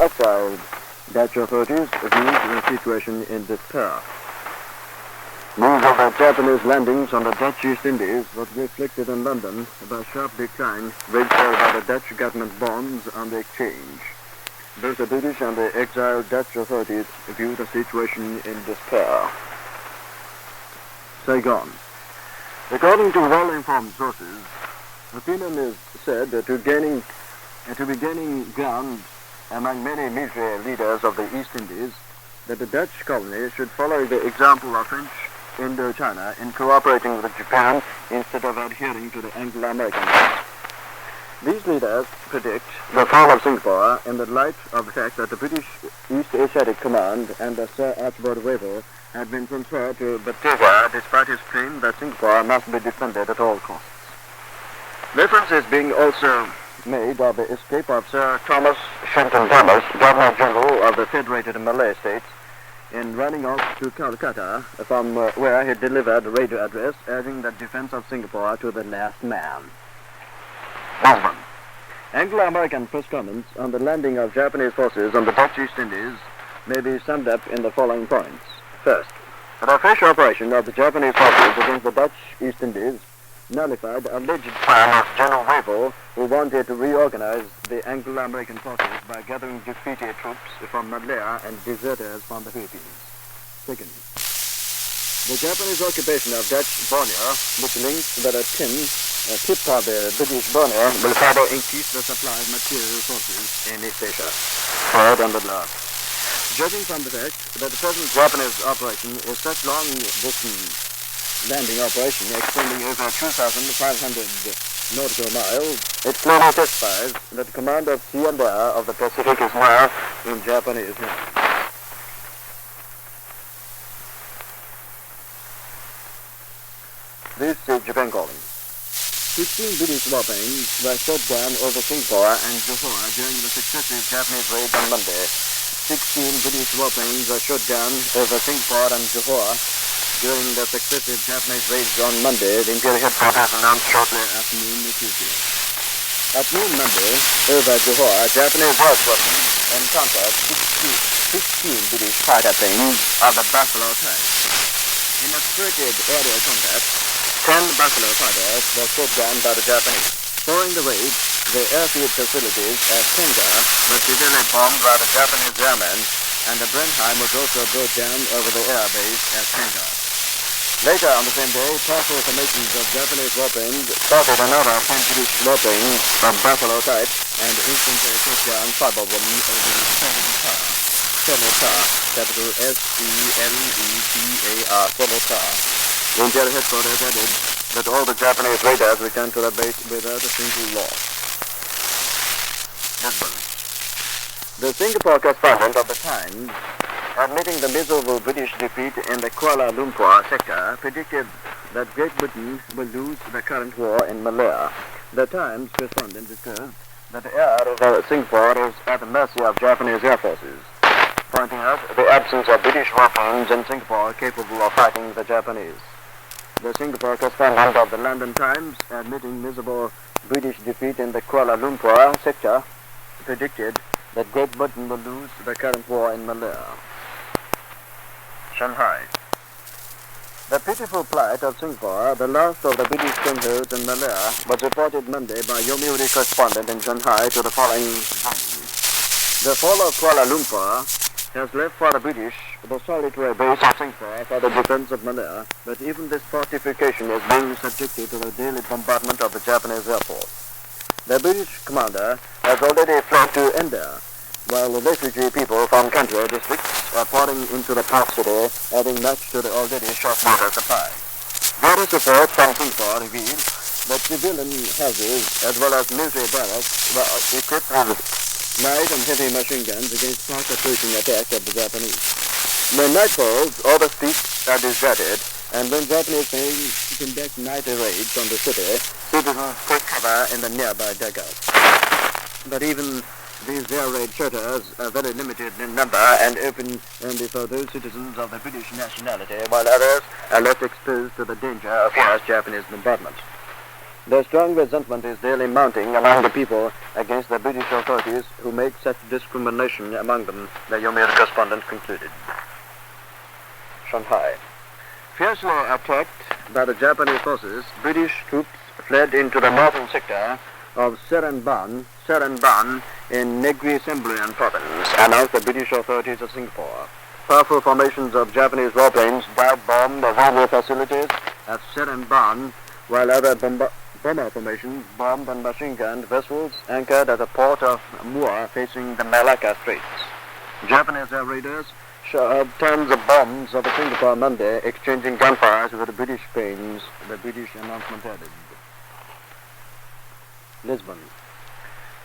exiled Dutch authorities viewed the situation in despair. News of the Japanese landings on the Dutch East Indies was reflected in London by a sharp decline registered by the Dutch government bonds on the exchange. Both the British and the exiled Dutch authorities viewed the situation in despair. Saigon. According to well-informed sources, opinion is said to be gaining ground among many military leaders of the East Indies that the Dutch colony should follow the example of French Indochina in cooperating with Japan instead of adhering to the Anglo-American laws. These leaders predict the fall of Singapore in the light of the fact that the British East Asiatic Command under Sir Archibald Wavell had been transferred to Batavia despite his claim that Singapore must be defended at all costs. Reference is being also made of the escape of Sir Thomas Shenton Thomas, Governor-General of the Federated Malay States, in running off to Calcutta, from where he delivered a radio address urging the defense of Singapore to the last man. Lisbon. Anglo-American press comments on the landing of Japanese forces on the Dutch East Indies may be summed up in the following points. First, the fresh operation of the Japanese forces against the Dutch East Indies nullified the alleged plan of General Wavell, who wanted to reorganize the Anglo-American forces by gathering defeated troops from Malaya and deserters from the Philippines. Second, the Japanese occupation of Dutch Borneo, which links that a tip of the British Borneo, will further increase the supply of material resources in East Asia. Third and the last, judging from the fact that the present Japanese operation is such long-distance landing operation extending over 2,500 nautical miles, it clearly testifies that the command of sea and air of the Pacific is now in Japanese hands. This is Japan calling. 16 British warplanes were shot down over Singapore and Johor during the successive Japanese raids on Monday. 16 British warplanes were shot down over Singapore and Johor during the successive Japanese raids on Monday, the Imperial headquarters announced shortly after noon Tuesday. At noon Monday, over Johor, Japanese air squadrons encountered 16 British fighter planes of the Buffalo type. In a spirited aerial combat, 10 Buffalo fighters were shot down by the Japanese. Following the raid, the airfield facilities at Tenga were severely bombed by the Japanese airmen, and the Blenheim was also brought down over the air base at Tenga. Later on the same day, powerful formations of Japanese warplanes spotted another 10 British warplanes of Buffalo type and instantly took down 5 of them over Senetar, capital S-E-N-E-T-A-R, Senetar. The Imperial headquarters added that all the Japanese raiders returned to the base without a single loss. Lisbon. The Singapore correspondent of the Times, admitting the miserable British defeat in the Kuala Lumpur sector, predicted that Great Britain will lose the current war in Malaya. The Times correspondent disclosed that the air of Singapore is at the mercy of Japanese air forces, pointing out the absence of British warplanes in Singapore capable of fighting the Japanese. The Singapore correspondent of the London Times, admitting miserable British defeat in the Kuala Lumpur sector, predicted that Great Britain will lose the current war in Malaya. Shanghai. The pitiful plight of Singapore, the last of the British strongholds in Malaya, was reported Monday by Yomiuri correspondent in Shanghai to the following point. The fall of Kuala Lumpur has left for the British the solitary base of Singapore for the defense of Malaya, but even this fortification is being subjected to the daily bombardment of the Japanese air force. The British commander has already fled to India, while the refugee people from country districts are pouring into the port city, adding much to the already short water supply. Various reports from Singapore reveal that civilian houses as well as military barracks were equipped with light and heavy machine guns against fast approaching attack of the Japanese. When night falls, all the streets are deserted, and when Japanese planes conduct night raids on the city, citizens take cover in the nearby dugouts. But even these air raid shelters are very limited in number and open only for those citizens of the British nationality, while others are left exposed to the danger of fierce Japanese bombardment. The strong resentment is daily mounting among the people against the British authorities countries who make such discrimination among them, the Yomiuri correspondent concluded. Shanghai. Fiercely attacked by the Japanese forces, British troops fled into the northern sector of Seremban in Negri Sembilan province, announced the British authorities of Singapore. Powerful formations of Japanese warplanes dive-bombed the railway facilities at Seremban, while other bomber formations bombed and machine-gunned vessels anchored at the port of Muar facing the Malacca Straits. Japanese air raiders shot tons of bombs over Singapore Monday, exchanging gunfires with the British planes, the British announcement added. Lisbon.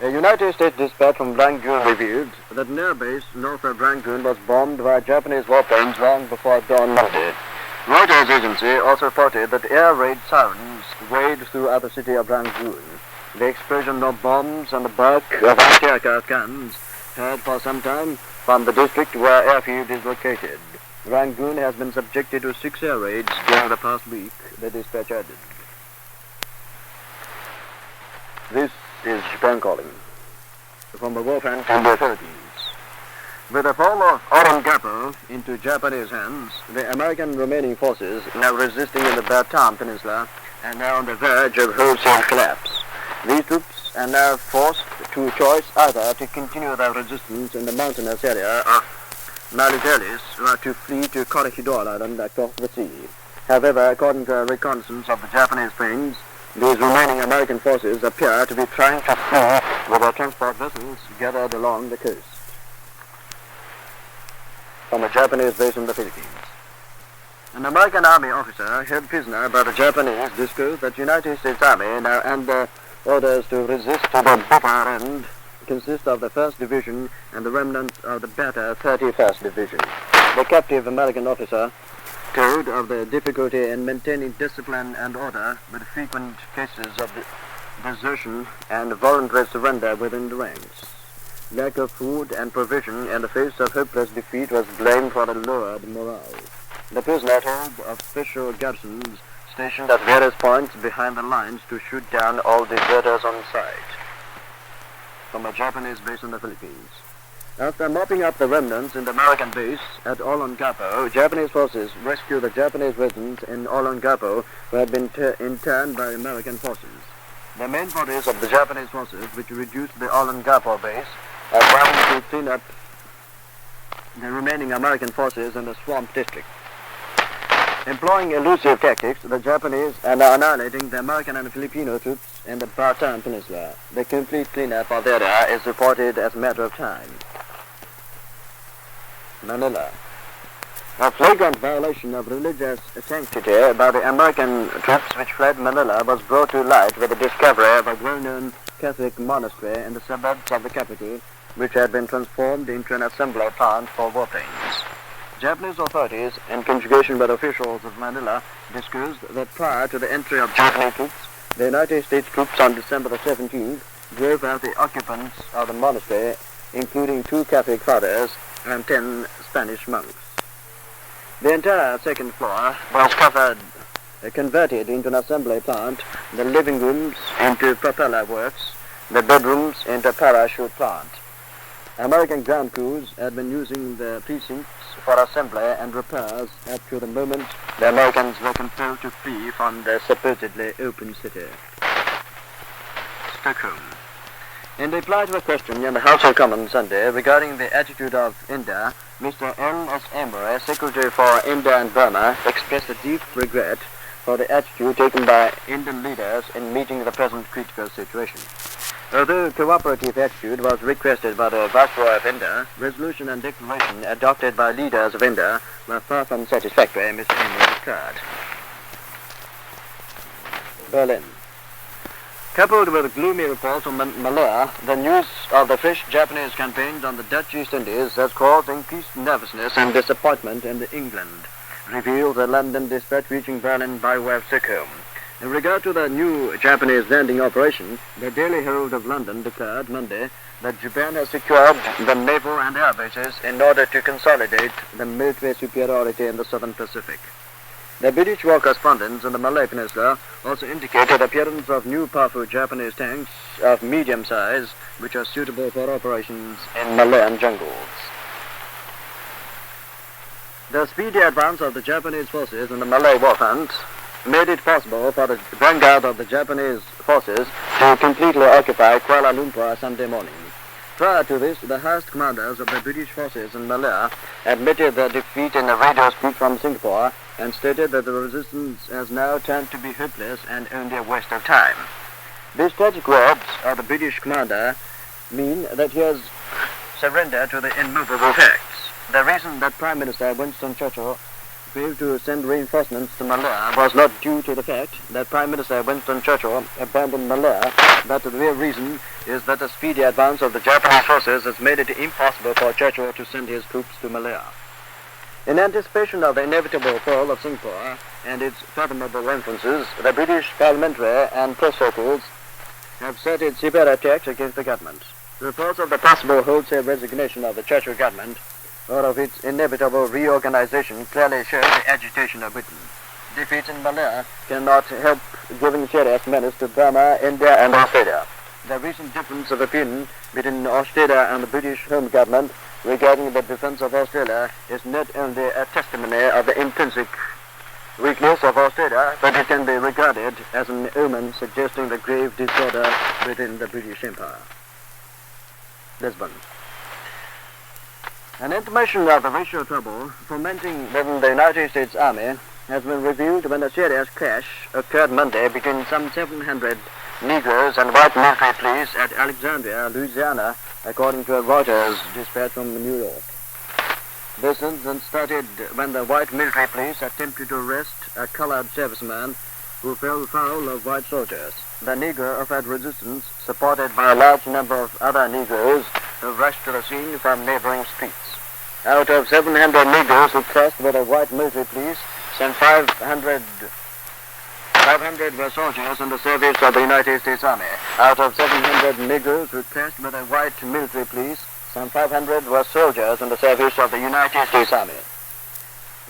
A United States dispatch from Rangoon revealed that an air base north of Rangoon was bombed by Japanese warplanes long before dawn Monday. Reuters agency also reported that air raid sirens waved throughout the city of Rangoon. The explosion of bombs and the bark of anti-aircraft guns heard for some time from the district where airfield is located. Rangoon has been subjected to 6 air raids during the past week, the dispatch added. This is Japan calling from the war front in the Philippines. With the fall of Olongapo into Japanese hands, the American remaining forces now resisting in the Bataan Peninsula are now on the verge of wholesale collapse. These troops are now forced to choose either to continue their resistance in the mountainous area of Malitelis or to flee to Corregidor Island across the sea. However, according to a reconnaissance of the Japanese planes, these remaining American forces appear to be trying to flee with their transport vessels gathered along the coast. From a Japanese base in the Philippines. An American Army officer held prisoner by the Japanese disclosed that United States Army, now under orders to resist to the bitter end, consists of the 1st Division and the remnants of the better 31st Division. The captive American officer told of the difficulty in maintaining discipline and order with frequent cases of desertion and voluntary surrender within the ranks. Lack of food and provision in the face of hopeless defeat was blamed for the lowered morale. The prisoner told of special garrisons stationed at various points behind the lines to shoot down all deserters on sight. From a Japanese base in the Philippines. After mopping up the remnants in the American base at Olongapo, Japanese forces rescued the Japanese residents in Olongapo who had been interned by American forces. The main bodies of the Japanese forces, which reduced the Olongapo base, are trying to clean up the remaining American forces in the swamp district. Employing elusive tactics, the Japanese are now annihilating the American and Filipino troops in the Bataan Peninsula. The complete cleanup of the area is reported as a matter of time. Manila. A flagrant violation of religious sanctity by the American troops which fled Manila was brought to light with the discovery of a well-known Catholic monastery in the suburbs of the capital, which had been transformed into an assembly plant for warplanes. Japanese authorities, in conjugation with officials of Manila, disclosed that prior to the entry of Japanese troops, the United States troops on December the 17th drove out the occupants of the monastery, including 2 Catholic fathers and 10 Spanish monks. The entire second floor was converted into an assembly plant, the living rooms into propeller works, the bedrooms into parachute plant. American ground crews had been using the precincts for assembly and repairs up to the moment the Americans were compelled to flee from the supposedly open city. Stockholm. In reply to a question in the House of Commons Sunday regarding the attitude of India, Mr. N.S. Emory, Secretary for India and Burma, expressed a deep regret for the attitude taken by Indian leaders in meeting the present critical situation. Although cooperative attitude was requested by the Viceroy of India, resolution and declaration adopted by leaders of India were far from satisfactory, Mr. Emory declared. Berlin. Coupled with gloomy reports from Malaya, the news of the fresh Japanese campaigns on the Dutch East Indies has caused increased nervousness and disappointment in England, revealed the London dispatch reaching Berlin by way of Stockholm. In regard to the new Japanese landing operation, the Daily Herald of London declared Monday that Japan has secured the naval and air bases in order to consolidate the military superiority in the Southern Pacific. The British war correspondents in the Malay Peninsula also indicated the appearance of new powerful Japanese tanks of medium size, which are suitable for operations in Malayan jungles. The speedy advance of the Japanese forces in the Malay war front made it possible for the vanguard of the Japanese forces to completely occupy Kuala Lumpur Sunday morning. Prior to this, the highest commanders of the British forces in Malaya admitted their defeat in a radio speech from Singapore and stated that the resistance has now turned to be hopeless and only a waste of time. These tragic words of the British commander mean that he has surrendered to the immovable facts. The reason that Prime Minister Winston Churchill failed to send reinforcements to Malaya was not due to the fact that Prime Minister Winston Churchill abandoned Malaya, but the real reason is that the speedy advance of the Japanese forces has made it impossible for Churchill to send his troops to Malaya. In anticipation of the inevitable fall of Singapore and its fathomable influences, the British parliamentary and press circles have started severe attacks against the government. Reports of the possible wholesale resignation of the Churchill government or of its inevitable reorganization clearly show the agitation of Britain. Defeats in Malaya cannot help giving serious menace to Burma, India and Australia. The recent difference of opinion between Australia and the British Home Government regarding the defense of Australia is not only a testimony of the intrinsic weakness of Australia, but it can be regarded as an omen suggesting the grave disorder within the British Empire. Lisbon. An intimation of the racial trouble fomenting within the United States Army has been revealed when a serious clash occurred Monday between some 700 Negroes and white military police at Alexandria, Louisiana, according to a Reuters dispatch from New York. This incident started when the white military police attempted to arrest a colored serviceman who fell foul of white soldiers. The Negro offered resistance, supported by a large number of other Negroes who rushed to the scene from neighboring streets. Out of 700 Negroes who clashed with the white military police, some 500 were soldiers in the service of the United States Army. Out of 700 Negroes who clashed with the white military police, some 500 were soldiers in the service of the United States Army.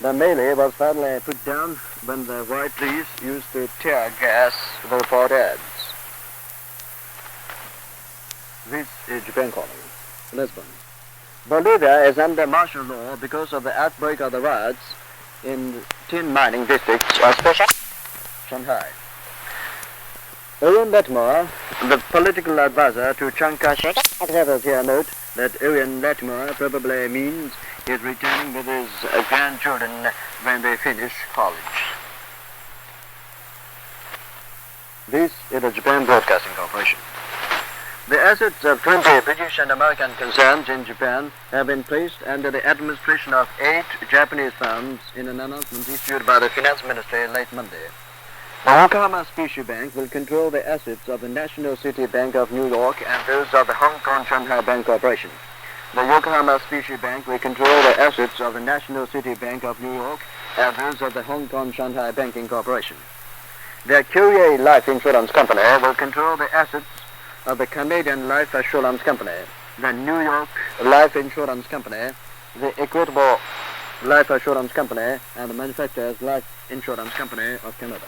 The melee was finally put down when the white police used tear gas, the report adds. This is Japan calling. Lisbon. Bolivia is under martial law because of the outbreak of the riots in tin mining districts, especially Shanghai. Owen Letmore, the political advisor to Chiang Kai-shek, let us here note that Owen Letmore probably means he is returning with his grandchildren when they finish college. This is the Japan Broadcasting Corporation. The assets of 20 British and American concerns in Japan have been placed under the administration of 8 Japanese firms in an announcement issued by the Finance Ministry late Monday. The Yokohama Specie Bank will control the assets of the National City Bank of New York and those of the Hong Kong Shanghai Bank Corporation. The Yokohama Specie Bank will control the assets of the National City Bank of New York and those of the Hong Kong Shanghai Banking Corporation. The Courier Life Insurance Company will control the assets of the Canadian Life Assurance Company, the New York Life Insurance Company, the Equitable Life Assurance Company, and the Manufacturers Life Insurance Company of Canada.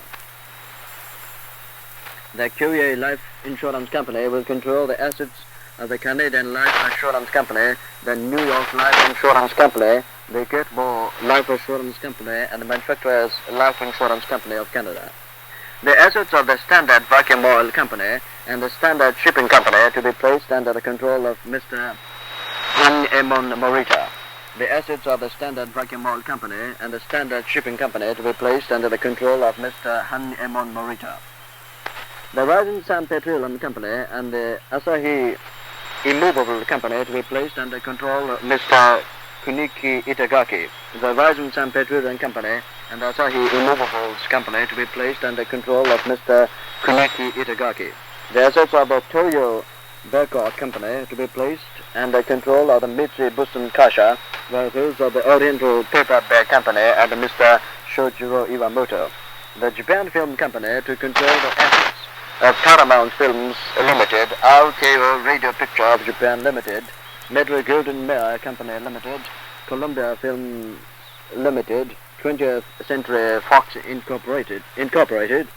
The Courier Life Insurance Company will control the assets of the Canadian Life Assurance Company, the New York Life Insurance Company, the Equitable Life Assurance Company, and the Manufacturers Life Insurance Company of Canada. The assets of the Standard Vacuum Oil Company and the Standard Shipping Company to be placed under the control of Mr. Han Emon Morita. The assets of the Standard Vacuum Oil Company and the Standard Shipping Company to be placed under the control of Mr. Han Emon Morita. The Rising Sun Petroleum Company and the Asahi Immovable Company to be placed under control of Mr. Kuniki Itagaki. The Rising Sun Petroleum Company and the Asahi Immovables Company to be placed under control of Mr. Kuniki Itagaki. The assets of the Toyo Burkout Company to be placed under control of the Mitsubishi Kasha, while those of the Oriental Paper Bag Company and Mr. Shojiro Iwamoto. The Japan Film Company to control the assets of Paramount Films Limited, RKO Radio Picture of Japan Limited, Metro Golden Mayer Company Limited, Columbia Films Limited, 20th Century Fox Incorporated,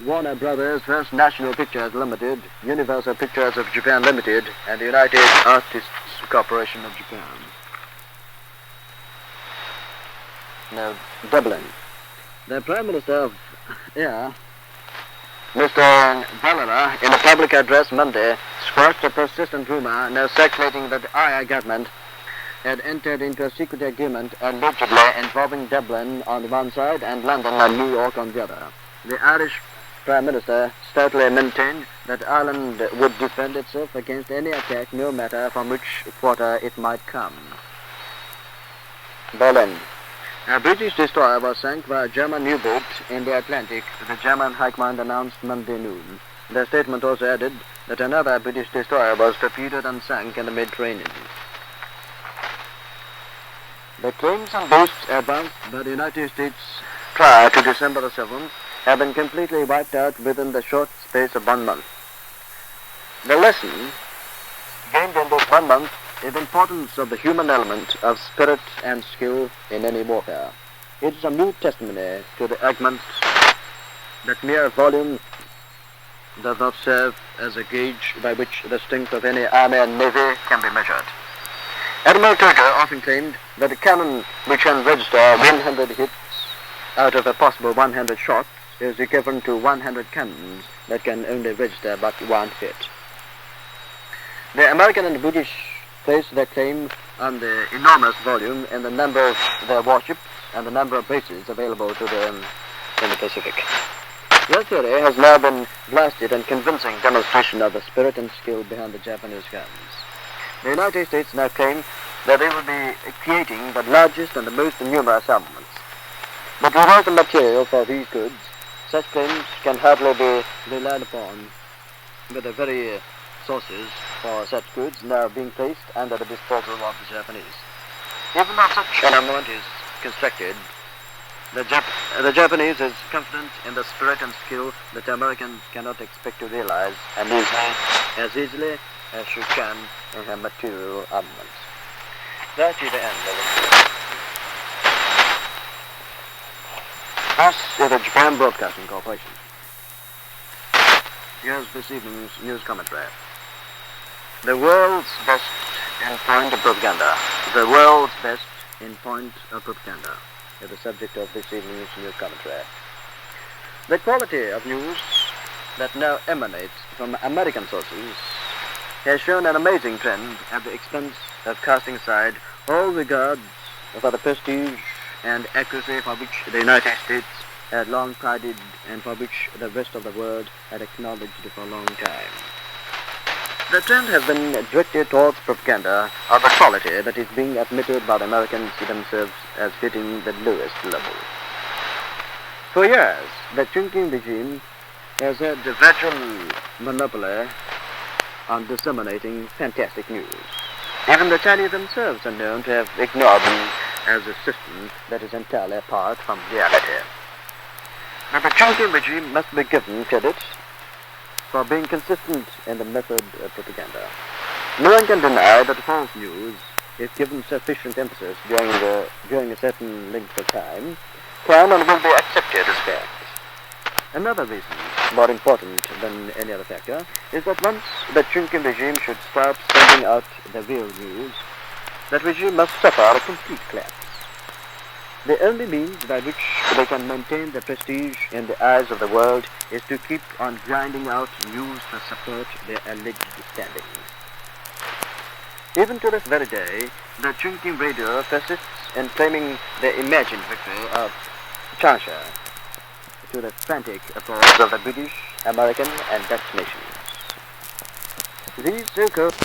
Warner Brothers, First National Pictures Limited, Universal Pictures of Japan Limited, and the United Artists Corporation of Japan. Now, Dublin. The Prime Minister of Mr. Ballina, in a public address Monday, squashed a persistent rumor now circulating that the Irish government had entered into a secret agreement allegedly involving Dublin on the one side and London and New York on the other. The Irish Prime Minister stoutly maintained that Ireland would defend itself against any attack, no matter from which quarter it might come. Berlin. A British destroyer was sunk by a German U-boat in the Atlantic, the German High Command announced Monday noon. The statement also added that another British destroyer was torpedoed and sunk in the Mediterranean. The claims and boasts advanced by the United States prior to December the 7th have been completely wiped out within the short space of 1 month. The lesson gained in this 1 month is the importance of the human element of spirit and skill in any warfare. It is a mute testimony to the argument that mere volume does not serve as a gauge by which the strength of any army and navy can be measured. Admiral Churchill often claimed that a cannon which can register 100 hits out of a possible 100 shots is equivalent to 100 cannons that can only register but 1 hit. The American and British place their claim on the enormous volume and the number of their warships and the number of bases available to them in the Pacific. Their theory has now been blasted and convincing demonstration of the spirit and skill behind the Japanese guns. The United States now claim that they will be creating the largest and the most numerous armaments. But without the material for these goods, such claims can hardly be relied upon, with the very sources for such goods now being placed under the disposal of the Japanese. Even though such an armament is constructed, the Japanese is confident in the spirit and skill that Americans cannot expect to realize as easily as she can in her material armaments. That is the end of it. This is the Japan Broadcasting Corporation. Here's this evening's news commentary. The world's best in point of propaganda. The world's best in point of propaganda is the subject of this evening's news commentary. The quality of news that now emanates from American sources has shown an amazing trend at the expense of casting aside all regards for the prestige and accuracy for which the United States had long prided and for which the rest of the world had acknowledged for a long time. The trend has been directed towards propaganda of the quality that is being admitted by the Americans themselves as hitting the lowest level. For years, the Churchill regime has had the virtual monopoly on disseminating fantastic news. Even the Chinese themselves are known to have ignored them as a system that is entirely apart from reality. But the Churchill regime must be given credit for being consistent in the method of propaganda. No one can deny that false news, if given sufficient emphasis during a certain length of time, can and will be accepted as fact. Another reason, more important than any other factor, is that once the Churchill regime should start sending out the real news, that regime must suffer a complete collapse. The only means by which they can maintain their prestige in the eyes of the world is to keep on grinding out news to support their alleged standing. Even to this very day, the Churchill radio persists in claiming the imagined victory of Churchill to the frantic applause of the British, American, and Dutch nations. These so-called